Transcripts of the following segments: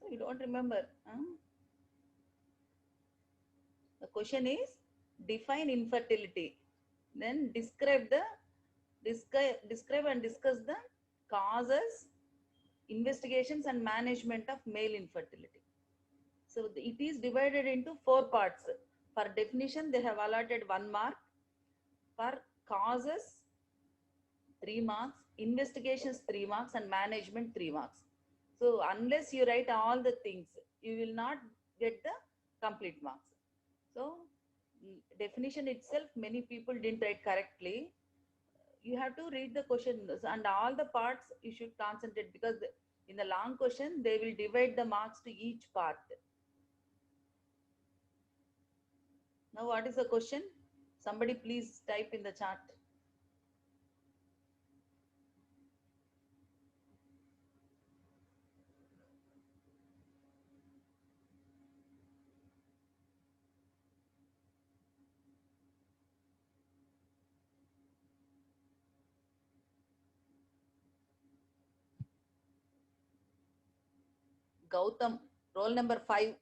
You don't remember? Huh? The question is define infertility. Then describe and discuss the causes, investigations and management of male infertility. So it is divided into four parts. For definition, they have allotted 1 mark. For causes, 3 marks. Investigations, 3 marks, and management, 3 marks. So unless you write all the things, you will not get the complete marks. So definition itself, many people didn't write correctly. You have to read the question and all the parts you should concentrate, because in the long question they will divide the marks to each part. Now what is the question? Somebody please type in the chat. Gautam, roll number 5.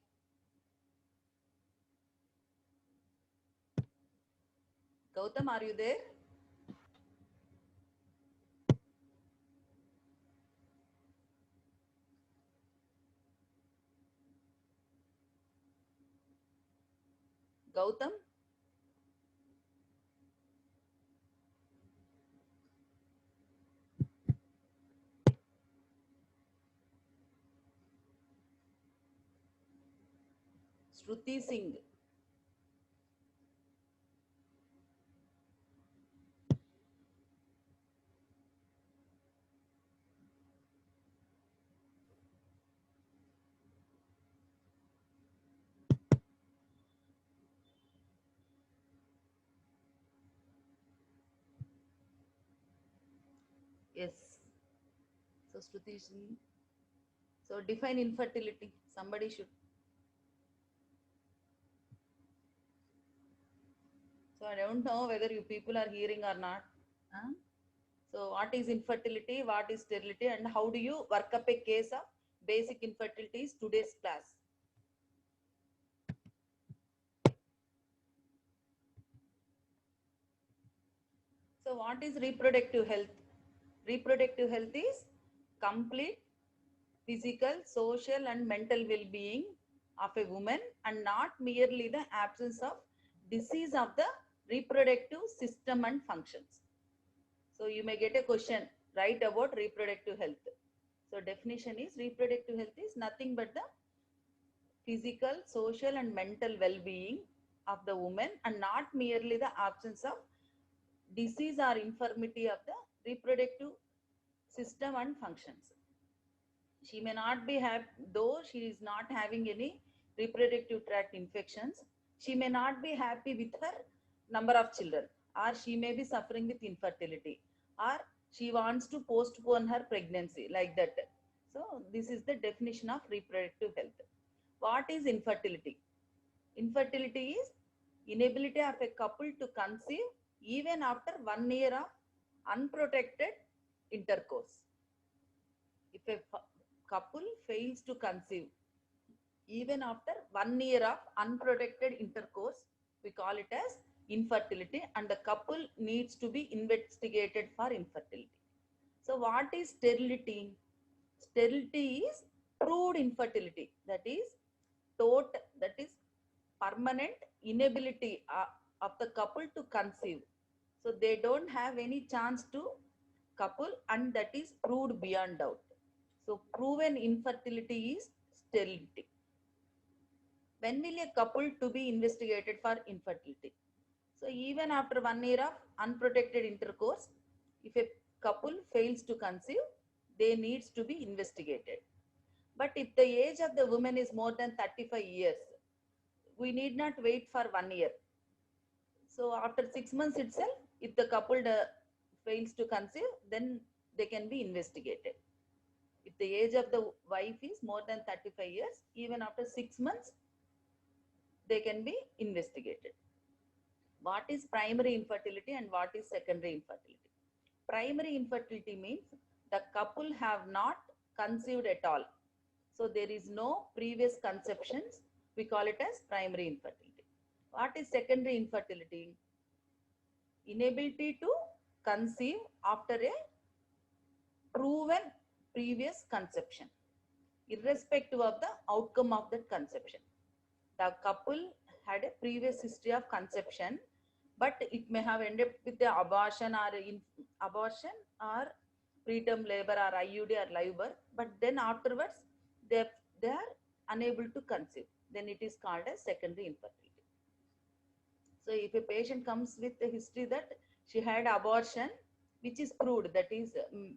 Gautam, are you there? Gautam? Shruti Singh. Yes. So Shruti Singh. So define infertility. Somebody should. So I don't know whether you people are hearing or not. Huh? So what is infertility, what is sterility, and how do you work up a case of basic infertility is today's class. So what is reproductive health? Reproductive health is complete physical, social and mental well-being of a woman, and not merely the absence of disease of the reproductive system and functions. So you may get a question, write about reproductive health. So definition is reproductive health is nothing but the physical, social and mental well-being of the woman, and not merely the absence of disease or infirmity of the reproductive system and functions. She may not be though she is not having any reproductive tract infections, she may not be happy with her number of children, or she may be suffering with infertility, or she wants to postpone her pregnancy, like that. So this is the definition of reproductive health. What is infertility? Infertility is inability of a couple to conceive even after 1 year of unprotected intercourse. If a couple fails to conceive even after 1 year of unprotected intercourse, we call it as infertility, and the couple needs to be investigated for infertility. So what is sterility? Sterility is proved infertility, that is permanent inability of the couple to conceive. So they don't have any chance to couple, and that is proved beyond doubt. So proven infertility is sterility. When will a couple to be investigated for infertility? So even after 1 year of unprotected intercourse, if a couple fails to conceive, they needs to be investigated. But if the age of the woman is more than 35 years, we need not wait for 1 year. So after 6 months itself, if the couple fails to conceive, then they can be investigated. If the age of the wife is more than 35 years, even after 6 months, they can be investigated. What is primary infertility and what is secondary infertility? Primary infertility means the couple have not conceived at all. So there is no previous conceptions. We call it as primary infertility. What is secondary infertility? Inability to conceive after a proven previous conception, irrespective of the outcome of that conception. The couple had a previous history of conception, but it may have ended with the abortion or preterm labor or IUD or live birth, but then afterwards they, they are unable to conceive. Then it is called as secondary infertility. So if a patient comes with a history that she had abortion, which is proved, that is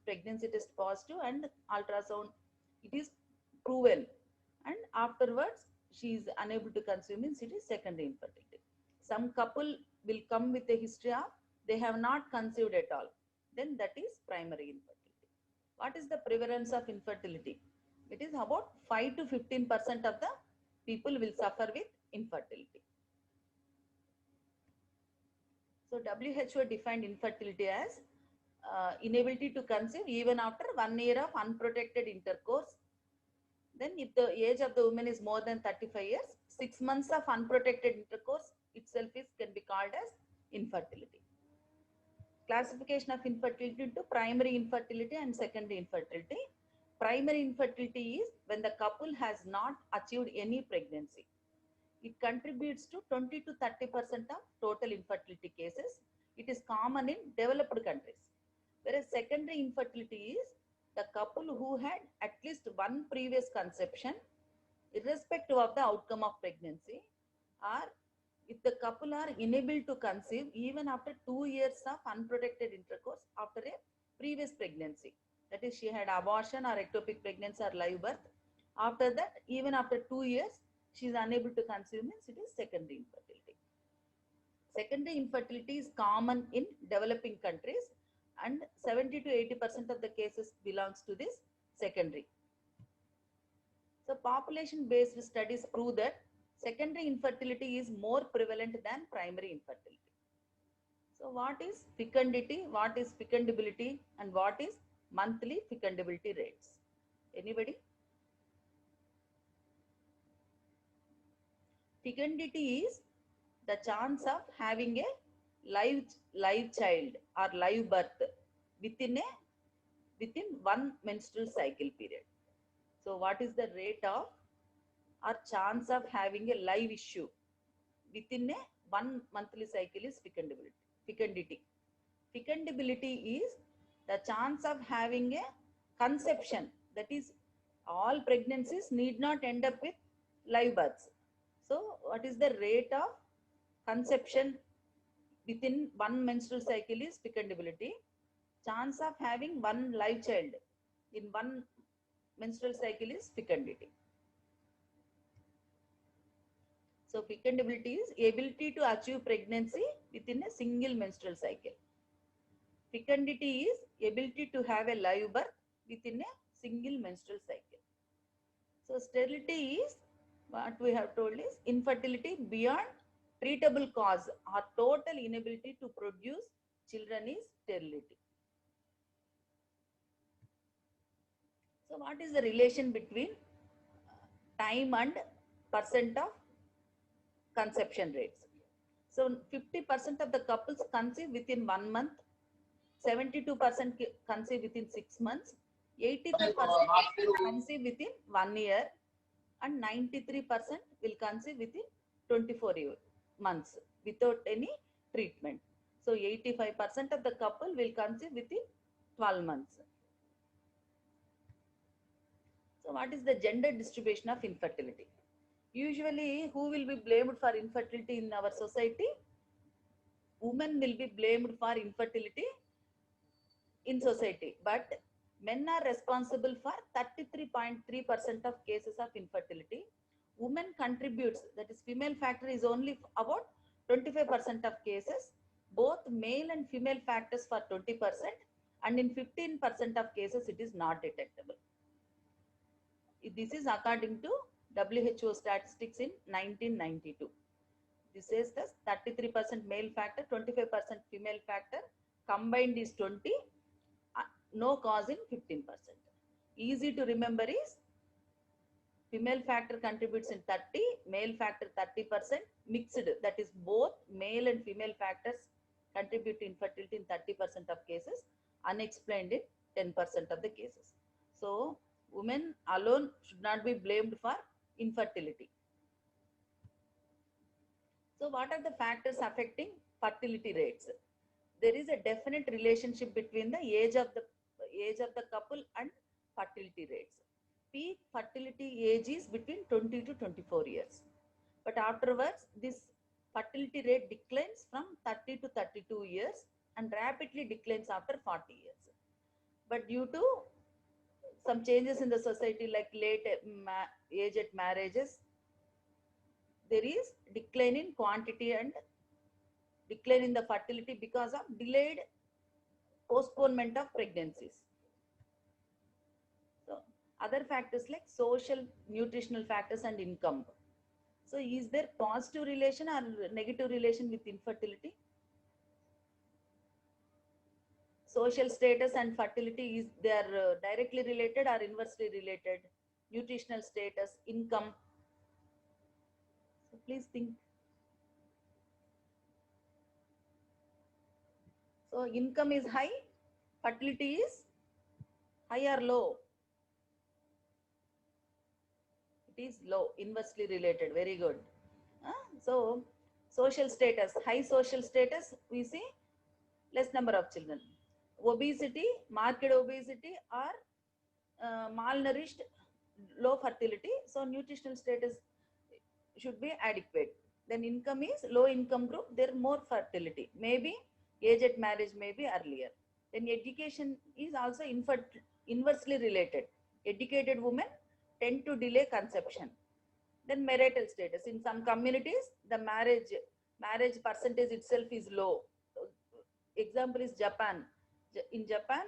pregnancy test positive and ultrasound, it is proven, and afterwards she is unable to conceive, means it is secondary infertility. Some couple will come with a history of they have not conceived at all, then that is primary infertility. What is the prevalence of infertility? It is about 5 to 15% of the people will suffer with infertility. So WHO defined infertility as inability to conceive even after 1 year of unprotected intercourse. Then if the age of the woman is more than 35 years, 6 months of unprotected intercourse itself can be called as infertility. Classification of infertility into primary infertility and secondary infertility. Primary infertility is when the couple has not achieved any pregnancy. It contributes to 20 to 30% of total infertility cases. It is common in developed countries. Whereas secondary infertility is the couple who had at least one previous conception, irrespective of the outcome of pregnancy, or if the couple are unable to conceive even after 2 years of unprotected intercourse after a previous pregnancy. That is, she had abortion or ectopic pregnancy or live birth. After that, even after 2 years, she is unable to conceive, means it is secondary infertility. Secondary infertility is common in developing countries, and 70 to 80% of the cases belongs to this secondary. So population based studies prove that secondary infertility is more prevalent than primary infertility. So what is fecundity, what is fecundability, and what is monthly fecundability rates? Anybody? Fecundity is the chance of having a live child or live birth within one menstrual cycle period. So what is the rate of or chance of having a live issue within a 1 monthly cycle is fecundability. Fecundability is the chance of having a conception, that is, all pregnancies need not end up with live births. So what is the rate of conception within one menstrual cycle is fecundability. Chance of having one live child in one menstrual cycle is fecundity. So fecundability is ability to achieve pregnancy within a single menstrual cycle. Fecundity is ability to have a live birth within a single menstrual cycle. So sterility is, what we have told is, infertility beyond treatable cause or total inability to produce children is sterility. So what is the relation between time and percent of conception rates? So 50% of the couples conceive within 1 month, 72% conceive within 6 months, 85% conceive within 1 year, and 93% will conceive within 24 months without any treatment. So 85% of the couple will conceive within 12 months. So what is the gender distribution of infertility? Usually, who will be blamed for infertility in our society? Women will be blamed for infertility in society, but men are responsible for 33.3% of cases of infertility. Women contributes, that is female factor is only about 25% of cases, both male and female factors for 20%, and in 15% of cases it is not detectable. This is according to WHO statistics in 1992. This says that 33% male factor, 25% female factor, combined is 20, no cause in 15%. Easy to remember is Female factor contributes in 30, male factor 30%, mixed, that is both male and female factors contribute to infertility in 30% of cases, unexplained in 10% of the cases. So women alone should not be blamed for infertility. So what are the factors affecting fertility rates? There is a definite relationship between the age of the couple and fertility rates. Peak fertility age is between 20 to 24 years. But afterwards, this fertility rate declines from 30 to 32 years and rapidly declines after 40 years. But due to some changes in the society like late age at marriages, there is decline in quantity and decline in the fertility because of delayed postponement of pregnancies. So other factors like social, nutritional factors and income. So is there positive relation or negative relation with infertility? Social status and fertility, is they are directly related or inversely related? Nutritional status, income. So please think. So income is high, fertility is high or low? It is low, inversely related. Very good. So social status, high social status, we see less number of children. Obesity, marked obesity, or malnourished, low fertility. So nutritional status should be adequate. Then income is low income group, there more fertility. Maybe age at marriage may be earlier. Then education is also inversely related. Educated women tend to delay conception. Then marital status. In some communities, the marriage percentage itself is low. Example is Japan. In Japan,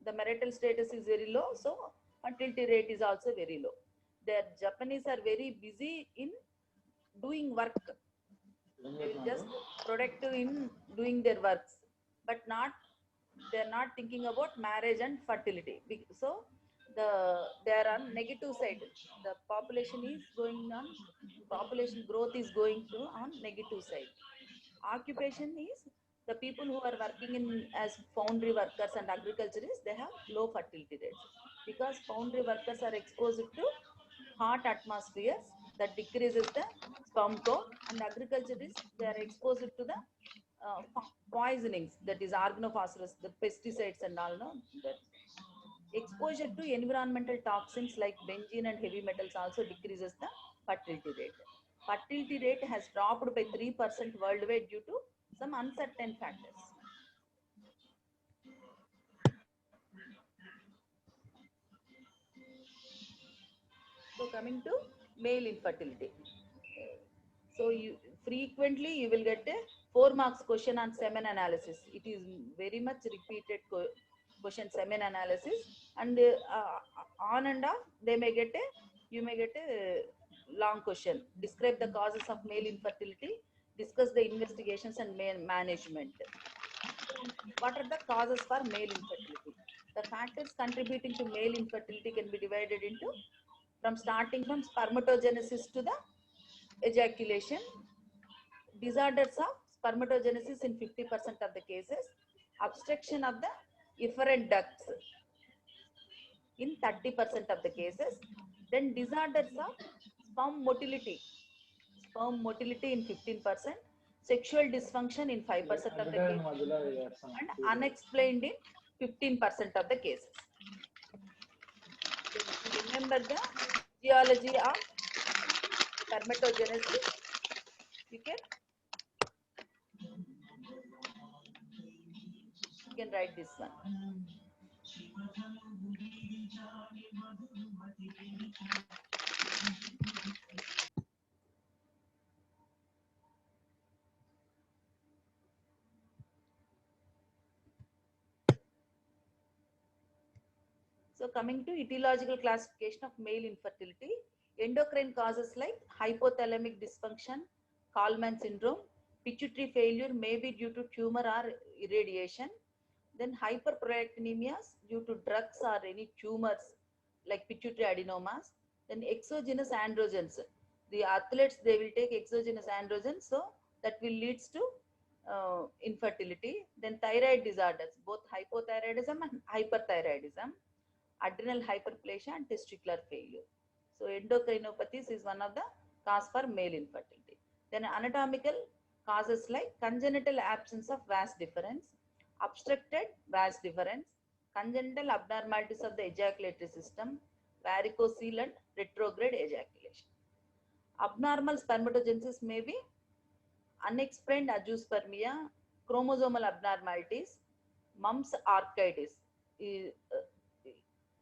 the marital status is very low, so fertility rate is also very low. The Japanese are very busy in doing work. They will just productive in doing their works, but they are not thinking about marriage and fertility. So they are on negative side. The population is going on, population growth is going to on negative side. Occupation is the people who are working in as foundry workers and agriculturists, they have low fertility rates because foundry workers are exposed to hot atmospheres that decreases the sperm count, and agriculturists, they are exposed to the poisonings, that is organophosphorus, the pesticides and all. No, that exposure to environmental toxins like benzene and heavy metals also decreases the fertility rate. Fertility rate has dropped by 3% worldwide due to some uncertain factors. So coming to male infertility. So you frequently you will get a 4 marks question on semen analysis. It is very much repeated question, semen analysis, and on and off they may get a you may get a long question. Describe the causes of male infertility. Discuss the investigations and management. What are the causes for male infertility? The factors contributing to male infertility can be divided into from starting from spermatogenesis to the ejaculation. Disorders of spermatogenesis in 50% of the cases, obstruction of the efferent ducts in 30% of the cases, then disorders of sperm motility in 15%, sexual dysfunction in 5% of the cases, and unexplained in 15% of the cases. So remember the physiology of spermatogenesis. You can write this one. So coming to etiological classification of male infertility, endocrine causes like hypothalamic dysfunction, Kallmann syndrome, pituitary failure may be due to tumor or irradiation, then hyperprolactinemias due to drugs or any tumors like pituitary adenomas, Then exogenous androgens. The athletes, they will take exogenous androgens, so that will leads to infertility. Then thyroid disorders, both hypothyroidism and hyperthyroidism, adrenal hyperplasia and testicular failure. So endocrinopathies is one of the cause for male infertility. Then anatomical causes like congenital absence of vas deferens, obstructed vas deferens, congenital abnormalities of the ejaculatory system, varicocele and retrograde ejaculation. Abnormal spermatogenesis may be unexplained azoospermia, chromosomal abnormalities, mumps architis.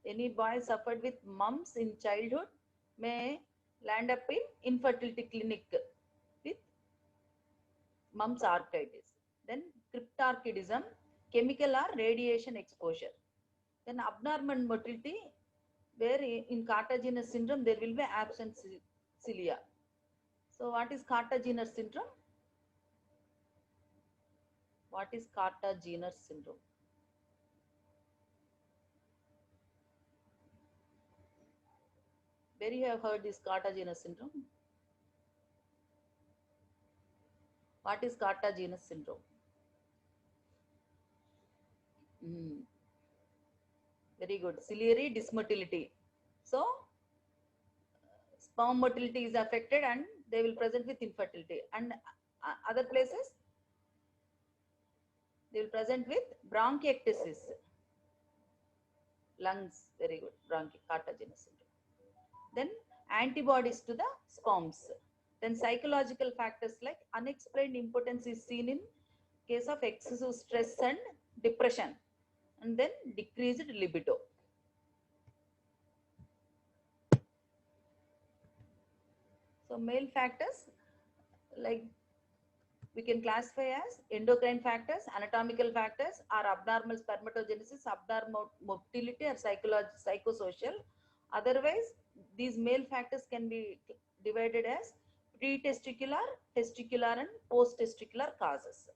Any boy suffered with mumps in childhood may land up in infertility clinic with mumps architis. Then cryptorchidism, chemical or radiation exposure. Then abnormal motility, where in Cartagener syndrome there will be absent cilia. So what is Cartagener syndrome? What is Cartagener syndrome? Where you have heard this Cartagener syndrome? What is Cartagener syndrome? Mm, very good. Ciliary dysmotility. So sperm motility is affected and they will present with infertility. And other places they will present with bronchiectasis. Lungs, very good. Cartagener syndrome. Then antibodies to the sperms. Then psychological factors like unexplained impotence is seen in case of excessive stress and depression, and then decreased libido. So male factors like we can classify as endocrine factors, anatomical factors, or abnormal spermatogenesis, abnormal motility, or psychosocial. Otherwise, these male factors can be divided as pre-testicular, testicular, and post-testicular causes.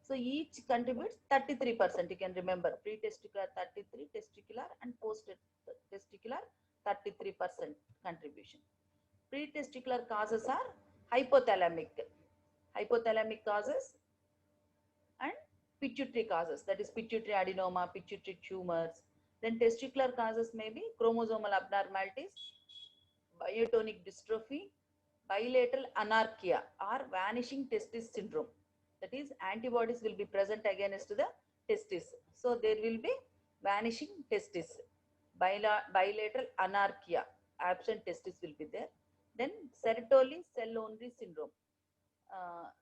So each contributes 33%. You can remember pre-testicular 33, testicular and post-testicular 33% contribution. Pre-testicular causes are hypothalamic. Hypothalamic causes and pituitary causes, that is pituitary adenoma, pituitary tumors. Then testicular causes may be chromosomal abnormalities, biotonic dystrophy, bilateral anarchia or vanishing testis syndrome. That is antibodies will be present against the testis. So there will be vanishing testis, bilateral anarchia, absent testis will be there. Then Sertoli cell only syndrome,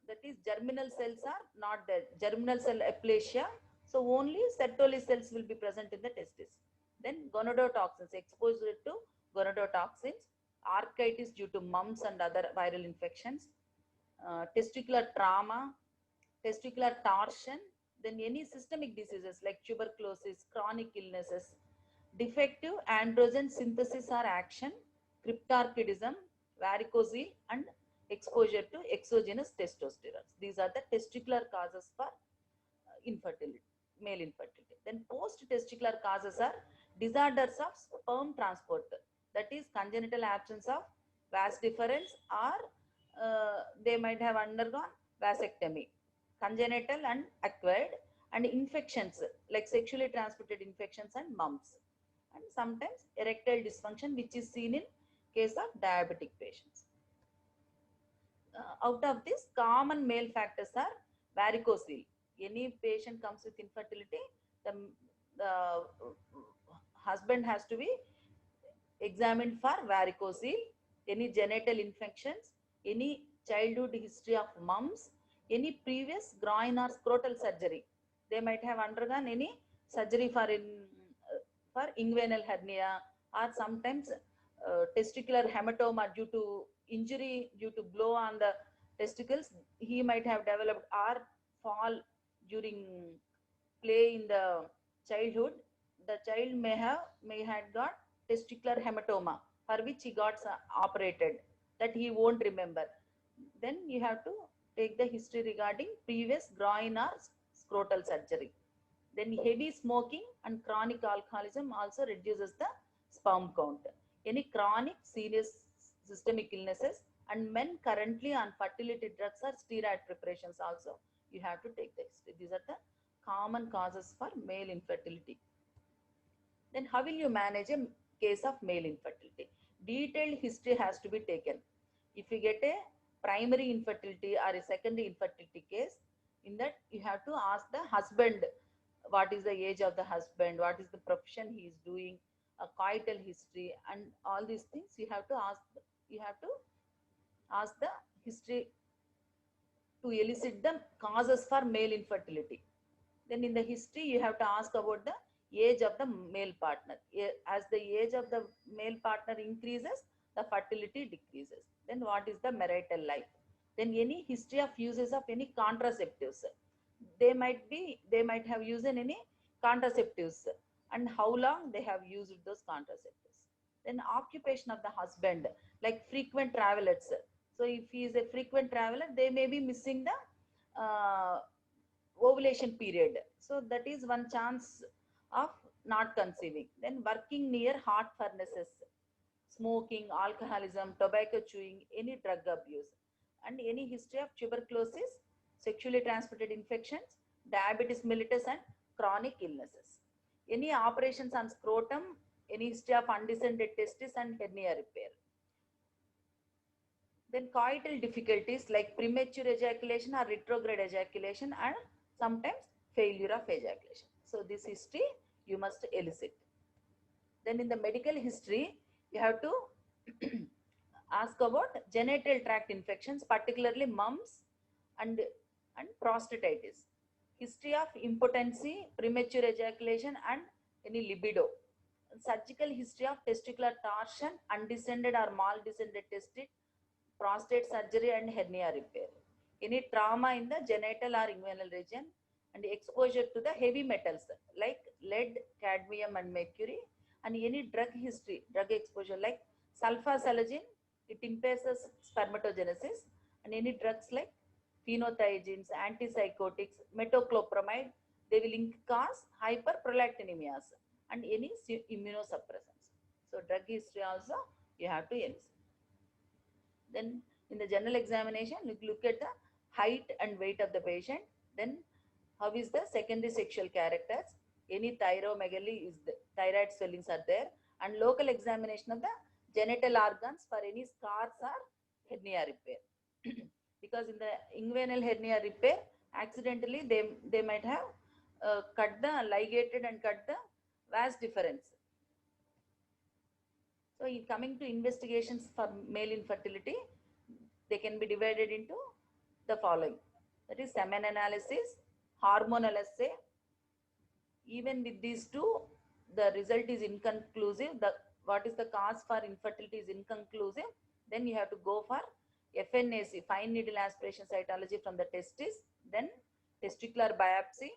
that is germinal cells are not there, germinal cell aplasia, so only Sertoli cells will be present in the testis. Then gonadotoxins, exposure to gonadotoxins, architis due to mumps and other viral infections, testicular trauma, testicular torsion, then any systemic diseases like tuberculosis, chronic illnesses, defective androgen synthesis or action, cryptorchidism, varicocele, and exposure to exogenous testosterone. These are the testicular causes for infertility, male infertility. Then post-testicular causes are disorders of sperm transport, that is congenital absence of vas deferens, or they might have undergone vasectomy, congenital and acquired, and infections like sexually transmitted infections and mumps, and sometimes erectile dysfunction, which is seen in case of diabetic patients. Out of this, common male factors are varicocele. Any patient comes with infertility, the husband has to be examined for varicocele, any genital infections, any childhood history of mumps, any previous groin or scrotal surgery. They might have undergone any surgery for inguinal hernia, or sometimes testicular hematoma due to injury due to blow on the testicles. He might have developed or fall during play in the childhood. The child may had got testicular hematoma for which he got operated, that he won't remember. Then you have to take the history regarding previous groin or scrotal surgery. Then heavy smoking and chronic alcoholism also reduces the sperm count. any chronic serious systemic illnesses, and men currently on fertility drugs or steroid preparations also, you have to take the history. These are the common causes for male infertility. Then how will you manage a case of male infertility? Detailed history has to be taken. If you get a primary infertility or a secondary infertility case, in that you have to ask the husband what is the age of the husband, what is the profession he is doing, a coital history, and all these things you have to ask. You have to ask the history to elicit the causes for male infertility. Then in the history, you have to ask about the age of the male partner. As the age of the male partner increases, the fertility decreases. Then what is the marital life? Then any history of uses of any contraceptives. They might have used any contraceptives, and how long they have used those contraceptives. Then occupation of the husband, like frequent travelers. So if he is a frequent traveler, they may be missing the ovulation period. So that is one chance of not conceiving. Then working near hot furnaces, smoking, alcoholism, tobacco chewing, any drug abuse, and any history of tuberculosis, sexually transmitted infections, diabetes mellitus, and chronic illnesses. Any operations on scrotum, any history of undescended testis and hernia repair. Then coital difficulties like premature ejaculation or retrograde ejaculation, and sometimes failure of ejaculation. So this history you must elicit. Then in the medical history, you have to ask about genital tract infections, particularly mumps and, and prostatitis. History of impotency, premature ejaculation, and any libido. Surgical history of testicular torsion, undescended or mal-descended testis, prostate surgery, and hernia repair. Any trauma in the genital or inguinal region, and exposure to the heavy metals like lead, cadmium, and mercury, and any drug history, drug exposure like sulfasalazine, it impedes spermatogenesis, and any drugs like phenothiazines, antipsychotics, metoclopramide, they will cause hyperprolactinemias and any immunosuppressants. So drug history also you have to elicit. Then in the general examination, look at the height and weight of the patient. Then how is the secondary sexual characters? Any thyromegaly is the thyroid swellings are there, and local examination of the genital organs for any scars or hernia repair. Because in the inguinal hernia repair, accidentally they might have cut the ligated and cut the vas deferens. So in coming to investigations for male infertility, they can be divided into the following. That is semen analysis, hormonal assay. Even with these two, the result is inconclusive. What is the cause for infertility is inconclusive. Then you have to go for FNAC, fine needle aspiration cytology from the testis. Then testicular biopsy,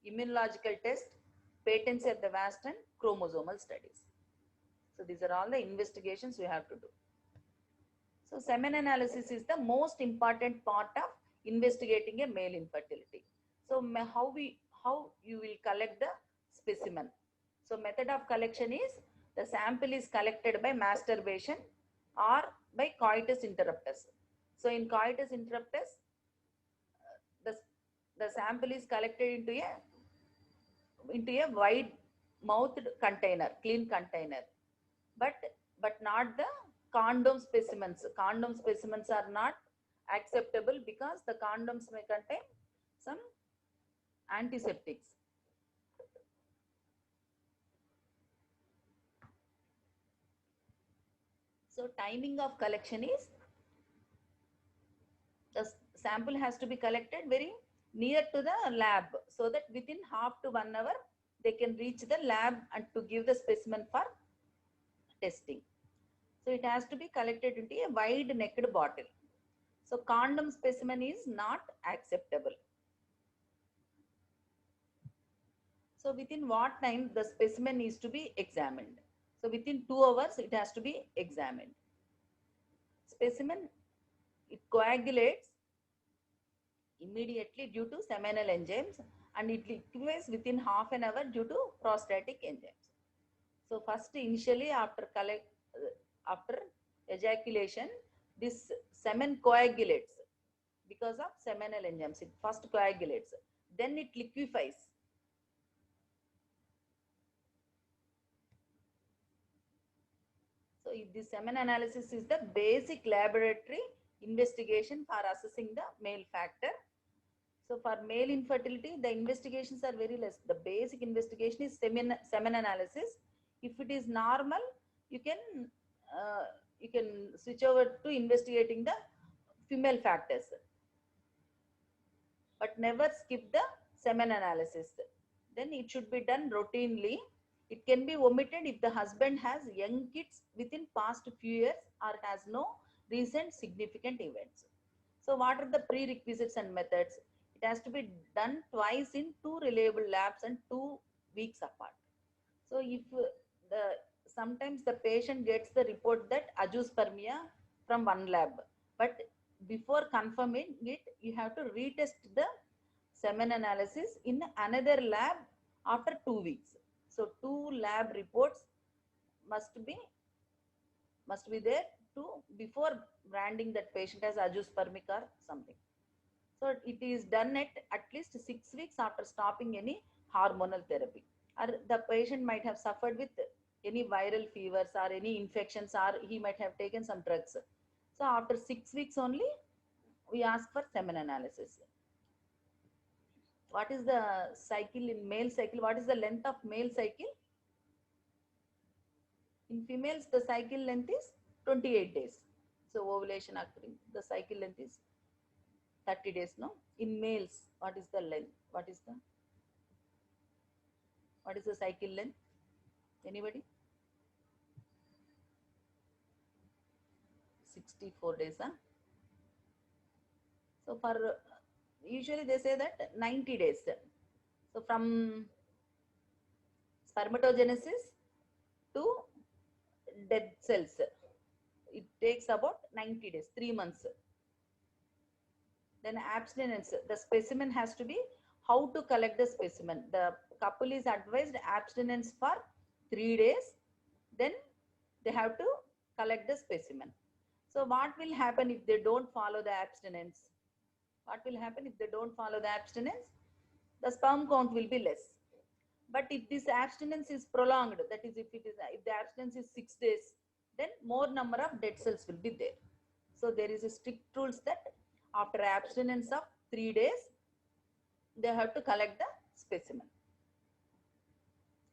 immunological test, patency of the vast, and chromosomal studies. So these are all the investigations we have to do. So semen analysis is the most important part of investigating a male infertility. So how you will collect the specimen. So method of collection is the sample is collected by masturbation or by coitus interruptus. So in coitus interruptus, the, the sample is collected into a wide mouthed container, clean container. But not the condom specimens. Condom specimens are not acceptable because the condoms may contain some antiseptics. So timing of collection is the sample has to be collected very near to the lab, so that within half to 1 hour they can reach the lab and to give the specimen for testing. So it has to be collected into a wide necked bottle. So condom specimen is not acceptable. So within what time the specimen needs to be examined? So within 2 hours it has to be examined. Specimen, it coagulates immediately due to seminal enzymes, and it liquefies within half an hour due to prostatic enzymes. So first initially after after ejaculation, this semen coagulates because of seminal enzymes. It first coagulates, then it liquefies. So the semen analysis is the basic laboratory investigation for assessing the male factor. So for male infertility, the investigations are very less. The basic investigation is semen analysis. If it is normal, you can uh, you can switch over to investigating the female factors, but never skip the semen analysis. Then it should be done routinely. It can be omitted if the husband has young kids within past few years or has no recent significant events. So what are the prerequisites and methods? It has to be done twice in two reliable labs and 2 weeks apart. So if the sometimes the patient gets the report that azoospermia from one lab, but before confirming it, you have to retest the semen analysis in another lab after 2 weeks. So two lab reports must be must be there to before branding that patient as azoospermic or something. So it is done at least 6 weeks after stopping any hormonal therapy. Or the patient might have suffered with any viral fevers or any infections, or he might have taken some drugs. So after 6 weeks only, we ask for semen analysis. What is the cycle in male cycle? What is the length of male cycle? In females, the cycle length is 28 days. So ovulation occurring, the cycle length is 30 days. No, in males, what is the length? What is the cycle length? Anybody? 64 days. Huh? So for usually they say that 90 days. So from spermatogenesis to dead cells, it takes about 90 days, 3 months. Then abstinence, the specimen has to be, how to collect the specimen. The couple is advised abstinence for 3 days, then they have to collect the specimen. So what will happen if they don't follow the abstinence? What will happen if they don't follow the abstinence? The sperm count will be less. But if this abstinence is prolonged, that is, if the abstinence is 6 days, then more number of dead cells will be there. So there is a strict rules that after abstinence of 3 days, they have to collect the specimen.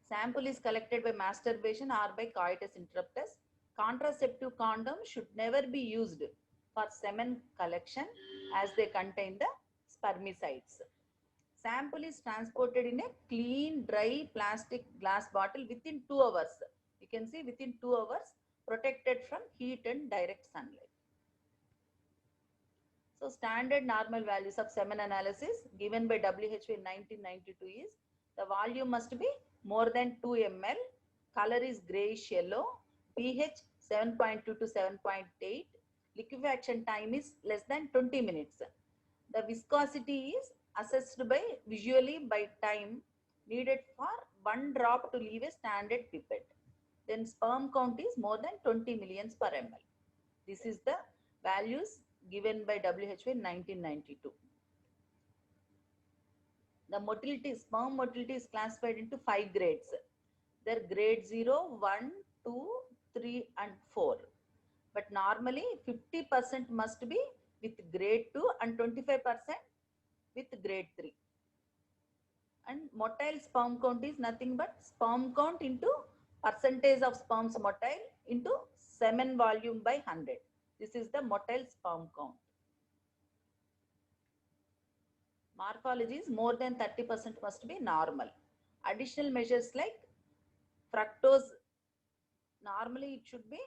Sample is collected by masturbation or by coitus interruptus. Contraceptive condoms should never be used for semen collection as they contain the spermicides. Sample is transported in a clean, dry plastic glass bottle within 2 hours. You can see within 2 hours, protected from heat and direct sunlight. So standard normal values of semen analysis given by WHO in 1992 is, the volume must be more than 2 ml, color is grayish yellow, pH 7.2 to 7.8, liquefaction time is less than 20 minutes. The viscosity is assessed by visually by time needed for 1 drop to leave a standard pipette. Then sperm count is more than 20 millions per ml. This is the values given by WHO in 1992. The motility, sperm motility is classified into 5 grades. There are grade 0, 1, 2, 3 and 4. But normally 50% must be with grade 2 and 25% with grade 3. And motile sperm count is nothing but sperm count into percentage of sperms motile into semen volume by 100. This is the motile sperm count. Morphology is more than 30% must be normal. Additional measures like fructose, normally it should be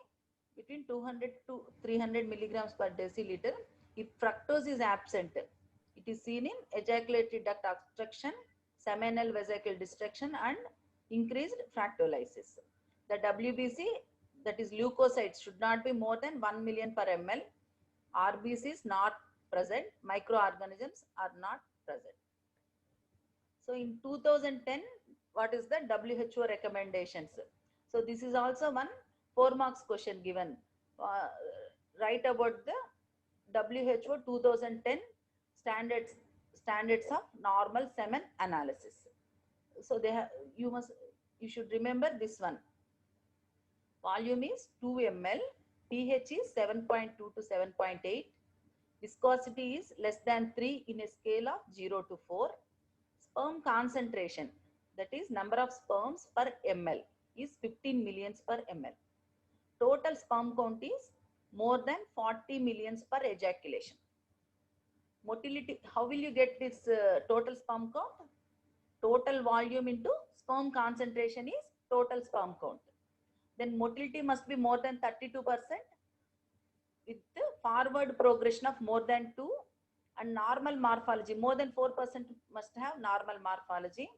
between 200 to 300 milligrams per deciliter. If fructose is absent, it is seen in ejaculatory duct obstruction, seminal vesicle destruction and increased fractolysis. The WBC, that is leukocytes, should not be more than 1 million per ml. RBC is not present, microorganisms are not present. So in 2010, what is the WHO recommendations? So this is also one 4 marks question given. Write about the WHO 2010 standards of normal semen analysis. So they have, you should remember this one. Volume is 2 ml, pH is 7.2 to 7.8, viscosity is less than 3 in a scale of 0 to 4. Sperm concentration, that is number of sperms per ml, is 15 millions per ml. Total sperm count is more than 40 millions per ejaculation. Motility, how will you get this total sperm count? Total volume into sperm concentration is total sperm count. Then motility must be more than 32% with the forward progression of more than 2, and normal morphology, more than 4% must have normal morphology.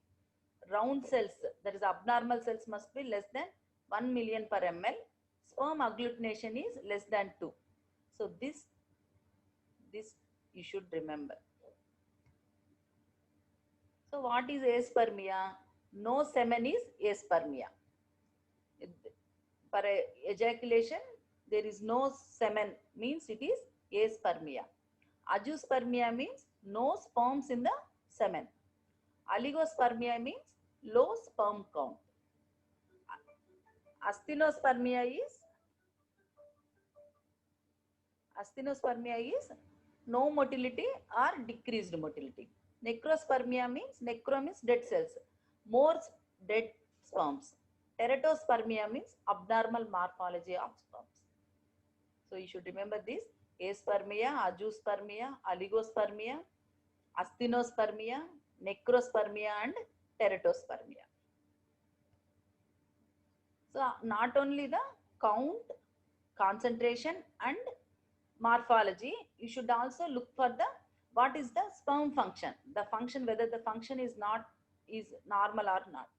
Round cells, that is abnormal cells, must be less than 1 million per ml. Sperm agglutination is less than 2. So this you should remember. So what is aspermia? No semen is aspermia. For ejaculation, there is no semen, means it is aspermia. Azoospermia means no sperms in the semen. Oligospermia means low sperm count. Asthenospermia is no motility or decreased motility. Necrospermia means, necro means dead cells, more dead sperms. Teratospermia means abnormal morphology of sperms. So you should remember this: aspermia, azoospermia, oligospermia, asthenospermia, necrospermia, and teratospermia. So not only the count, concentration, and morphology, you should also look for the what is the sperm function, the function, whether the function is normal or not.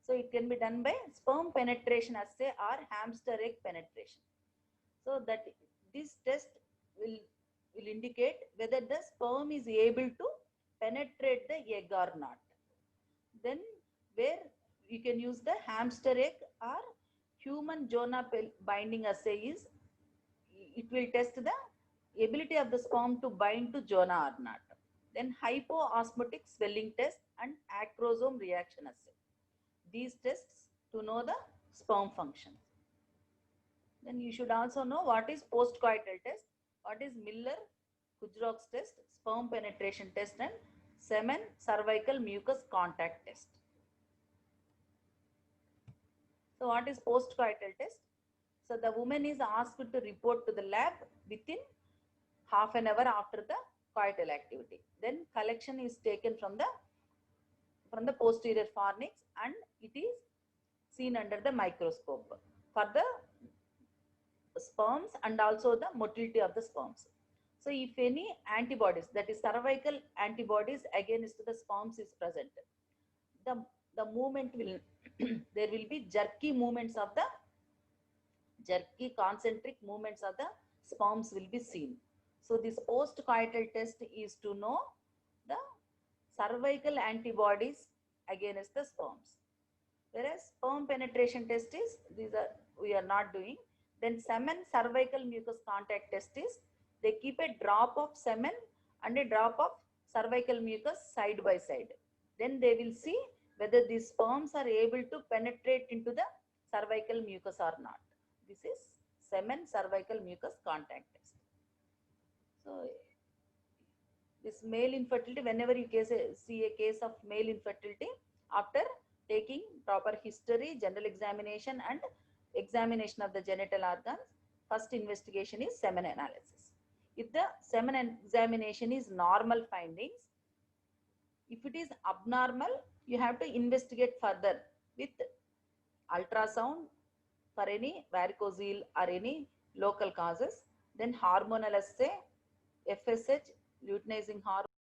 So it can be done by sperm penetration assay or hamster egg penetration. So that this test will indicate whether the sperm is able to penetrate the egg or not. Then where you can use the hamster egg or human Jonah binding assay is, it will test the ability of the sperm to bind to Jonah or not. Then hypoosmotic swelling test and acrosome reaction assay. These tests to know the sperm function. Then you should also know what is postcoital test, what is Miller-Kucherov test, sperm penetration test, and semen cervical mucus contact test. So what is postcoital test? So the woman is asked to report to the lab within half an hour after the coital activity. Then collection is taken from the posterior fornix and it is seen under the microscope for the sperms and also the motility of the sperms. So if any antibodies, that is cervical antibodies against the sperms is present, the movement will there will be jerky concentric movements of the sperms will be seen. So this postcoital test is to know the cervical antibodies against the sperms. Whereas sperm penetration test is, we are not doing. Then semen cervical mucus contact test is, they keep a drop of semen and a drop of cervical mucus side by side. Then they will see whether these sperms are able to penetrate into the cervical mucus or not. This is semen cervical mucus contact test. So this male infertility, whenever you see a case of male infertility, after taking proper history, general examination, and examination of the genital organs, first investigation is semen analysis. If the semen examination is normal findings, if it is abnormal, you have to investigate further with ultrasound for any varicocele or any local causes. Then hormonal assay, FSH, luteinizing hormone.